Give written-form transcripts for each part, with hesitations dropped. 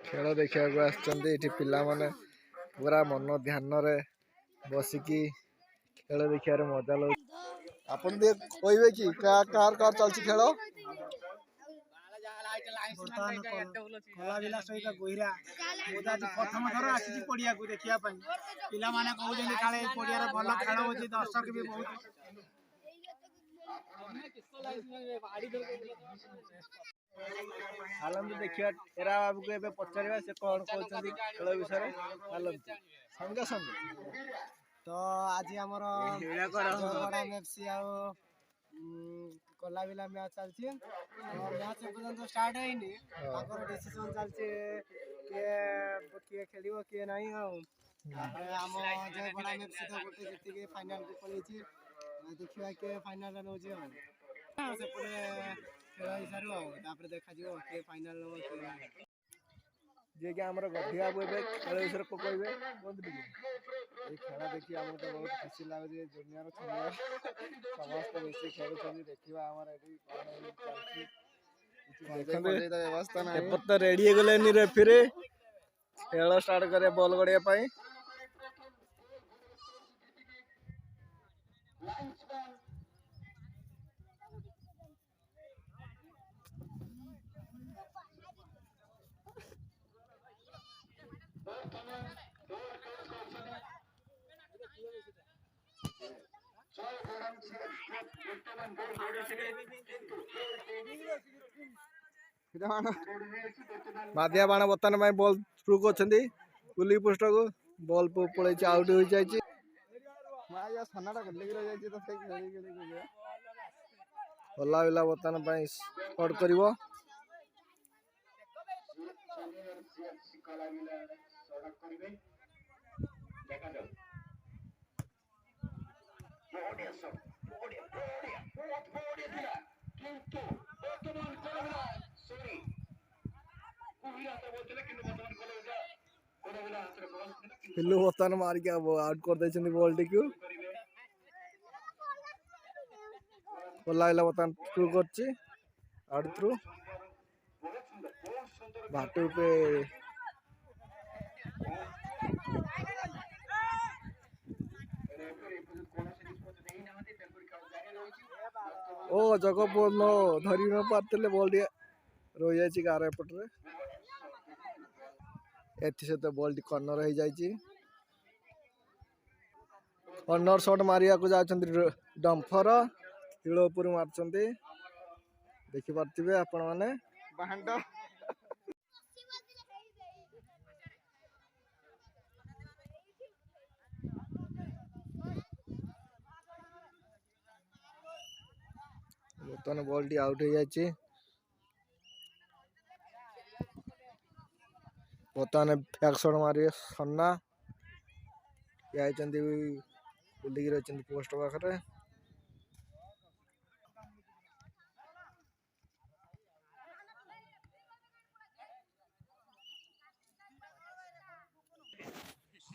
खेल देखा पिला माने पूरा मन ध्यान रे बसिकी खेल देखिए मजा लगे। आपन कहबे कि कार चलची खेल कलाबिला सहित गोहिरा प्रथम थर आसी पड़िया को देखिया पिला माने कहउछन काले पड़िया रे भल खेल होची दर्शक भी बहुत आलम देखिए एरा बाबू को एबे पचारिबा से कोन कहउछन खेल विषय रे आलम संगे संगे तो आज हमर बड़ा एफसी आ कलाबिला मैच चलची और मैच पर्यंत स्टार्ट हैनी ताकर डिसीजन चलची के खेलिबो के नाही हम जय बड़ा एफसी तो गोटे जेति के फाइनल को पळेची देखिबा के फाइनल नोजी हम से पूरे खेल हिसाब तापर देखा जिवो के फाइनल नो के जे के हमर गधिया बोबे खेल विषय को कहबे कोन दिबे ए खेला देखि हमर तो बहुत खुशी लागे जे दुनिया रो छनिया समस्त मिसी खेल छनी देखिबा हमर एठी चलची व्यवस्था ना एपत रेडी गेले नि रेफरी खेल स्टार्ट करे बॉल गड़िया पई मादिया बाण बर्तन में बॉल थ्रू करछंदी गुली पोस्ट को बॉल पळे आउट हो जायछि माया सनाडा गल्ले गिर जायछि तो फेक खेली खेली गया हल्ला हल्ला बर्तन में स्कोर करिवो पिल्लू बर्तन मार के आउट कर देछन बॉल टी को हल्ला हल्ला बर्तन थ्रू करछि आउट थ्रू बाटू पे ओ जगह बॉल धरी न पारतले बॉल डी रही जायछि कार एपट रे एथि से तो बॉल डी कॉर्नर हो जायछि कॉर्नर शॉट मारिया को जाचंती डम्फर हिल ऊपर मारचंती देखि पारथिबे आपण माने बाहंड बर्तमान बॉल टी आउट हो जायछि बर्तमान बैक शॉट मारे सन्ना आइचंती बुलिकी रहिचंती पोस्ट पाखरे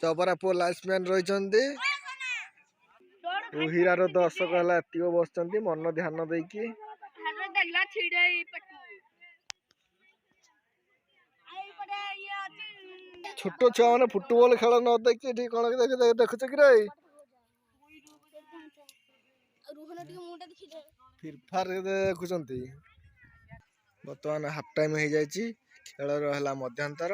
चबरा पो लाइट्समैन रहिचंती हीरार दर्शक हला एतिको बसचंती मन ध्यान देकी छोटो छुआ माने फुटबॉल खेल न देखि ठीक कोन देखछ कि रे फिर फार देखुचंती बर्तमान हाफ टाइम हो जायछि खेल रहला मध्यांतर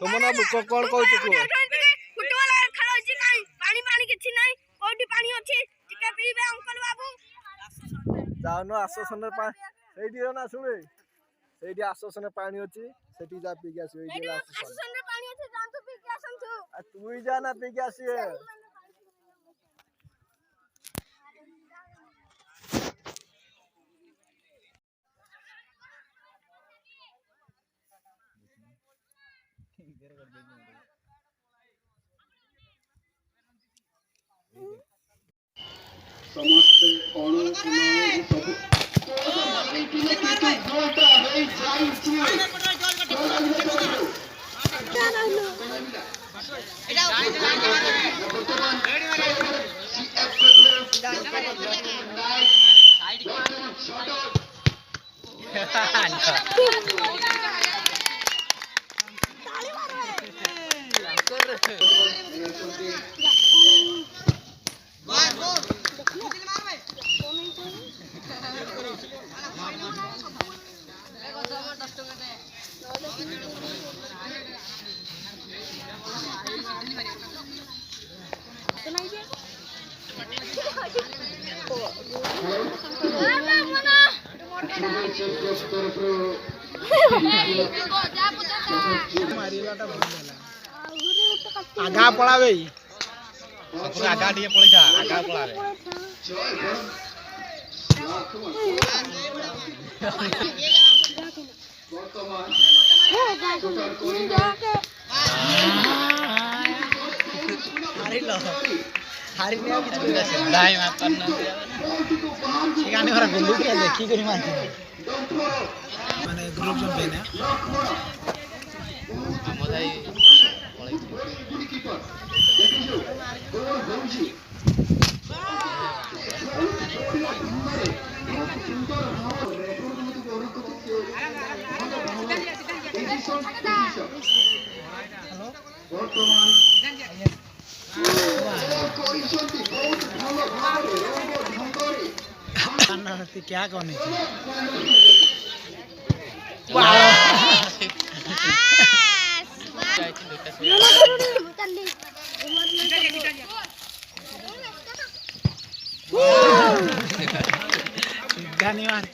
तुमना कोन कहू छु फुटबॉल खेल होछि काई पानी पानी किछि नै कोठी पानी अछि टिके पीबे अंकल बाबू जानो आसोसन सेठी ना सुने सेठी आसोसन पानी अछि सेठी जा पी के आसी एठी आसोसन रे पानी अछि जान तू पी के आसंतु तू ही जा ना पी के आसी समस्त आगा पळावे आगा टिके पळै जा आगा पळावे हारी ने किछ दाई मातन ठिकाने घर गुल्लू के देखी करी मारती माने ग्रुप जम पे ना मजाई पळै क्या कहने धन्यवाद।